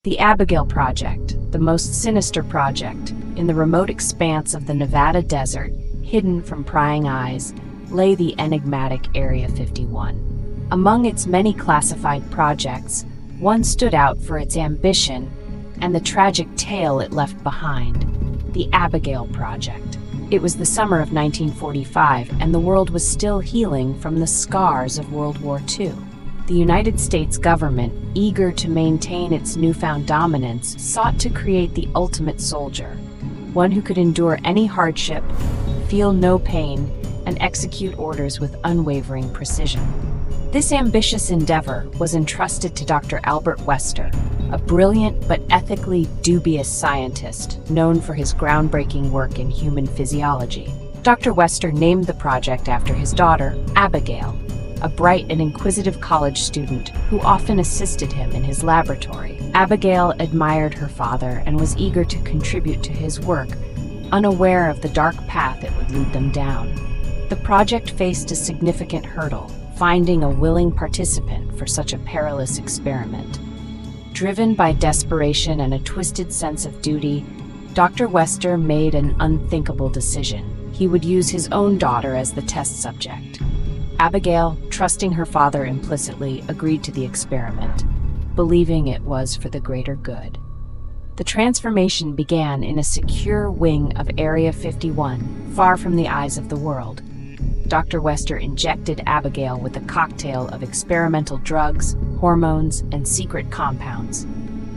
The Abigail Project, the most sinister project, in the remote expanse of the Nevada desert, hidden from prying eyes, lay the enigmatic Area 51. Among its many classified projects, one stood out for its ambition and the tragic tale it left behind: the Abigail Project. It was the summer of 1945, and the world was still healing from the scars of World War II. The United States government, eager to maintain its newfound dominance, sought to create the ultimate soldier, one who could endure any hardship, feel no pain, and execute orders with unwavering precision. This ambitious endeavor was entrusted to Dr. Albert Wester, a brilliant but ethically dubious scientist known for his groundbreaking work in human physiology. Dr. Wester named the project after his daughter, Abigail, a bright and inquisitive college student who often assisted him in his laboratory. Abigail admired her father and was eager to contribute to his work, unaware of the dark path it would lead them down. The project faced a significant hurdle: finding a willing participant for such a perilous experiment. Driven by desperation and a twisted sense of duty, Dr. Wester made an unthinkable decision. He would use his own daughter as the test subject. Abigail, trusting her father implicitly, agreed to the experiment, believing it was for the greater good. The transformation began in a secure wing of Area 51, far from the eyes of the world. Dr. Wester injected Abigail with a cocktail of experimental drugs, hormones, and secret compounds.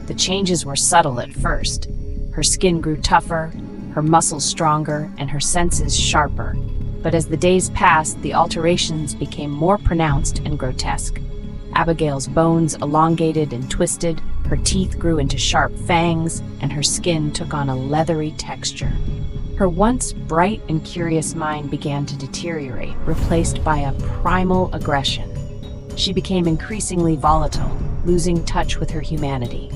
The changes were subtle at first. Her skin grew tougher, her muscles stronger, and her senses sharper. But as the days passed, the alterations became more pronounced and grotesque. Abigail's bones elongated and twisted, her teeth grew into sharp fangs, and her skin took on a leathery texture. Her once bright and curious mind began to deteriorate, replaced by a primal aggression. She became increasingly volatile, losing touch with her humanity.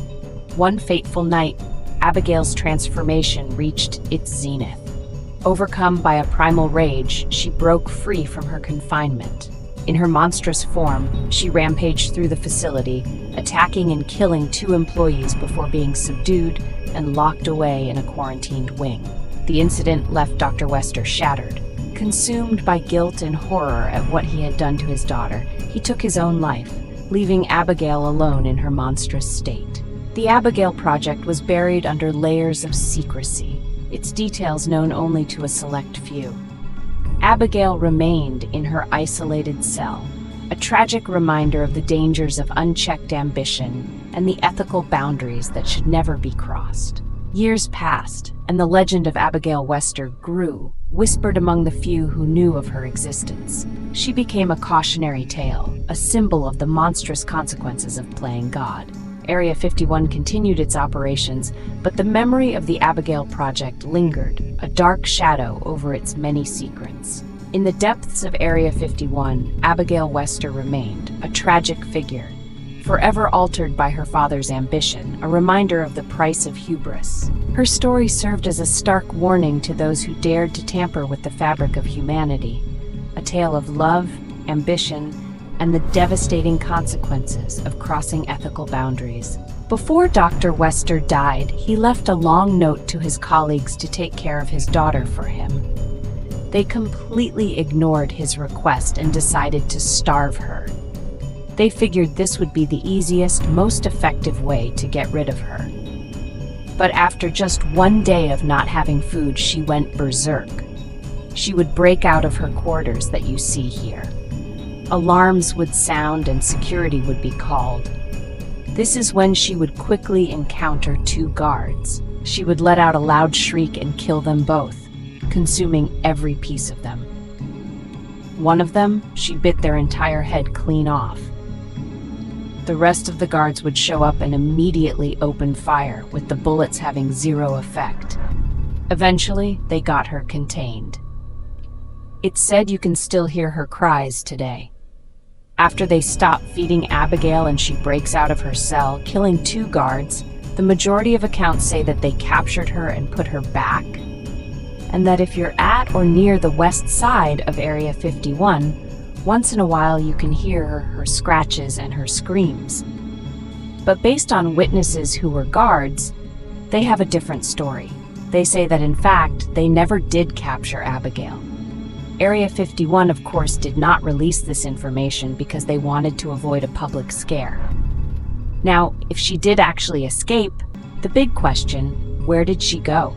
One fateful night, Abigail's transformation reached its zenith. Overcome by a primal rage, she broke free from her confinement. In her monstrous form, she rampaged through the facility, attacking and killing 2 employees before being subdued and locked away in a quarantined wing. The incident left Dr. Wester shattered. Consumed by guilt and horror at what he had done to his daughter, he took his own life, leaving Abigail alone in her monstrous state. The Abigail Project was buried under layers of secrecy, its details known only to a select few. Abigail remained in her isolated cell, a tragic reminder of the dangers of unchecked ambition and the ethical boundaries that should never be crossed. Years passed, and the legend of Abigail Wester grew, whispered among the few who knew of her existence. She became a cautionary tale, a symbol of the monstrous consequences of playing God. Area 51 continued its operations, but the memory of the Abigail Project lingered, a dark shadow over its many secrets. In the depths of Area 51, Abigail Wester remained, a tragic figure, forever altered by her father's ambition, a reminder of the price of hubris. Her story served as a stark warning to those who dared to tamper with the fabric of humanity, a tale of love, ambition, and the devastating consequences of crossing ethical boundaries. Before Dr. Wester died, he left a long note to his colleagues to take care of his daughter for him. They completely ignored his request and decided to starve her. They figured this would be the easiest, most effective way to get rid of her. But after just one day of not having food, she went berserk. She would break out of her quarters that you see here. Alarms would sound and security would be called. This is when she would quickly encounter 2 guards. She would let out a loud shriek and kill them both, consuming every piece of them. One of them, she bit their entire head clean off. The rest of the guards would show up and immediately open fire, with the bullets having 0 effect. Eventually, they got her contained. It's said you can still hear her cries today. After they stop feeding Abigail and she breaks out of her cell, killing 2 guards, the majority of accounts say that they captured her and put her back, and that if you're at or near the west side of Area 51, once in a while you can hear her scratches and her screams. But based on witnesses who were guards, they have a different story. They say that in fact, they never did capture Abigail. Area 51, of course, did not release this information because they wanted to avoid a public scare. Now, if she did actually escape, the big question, where did she go?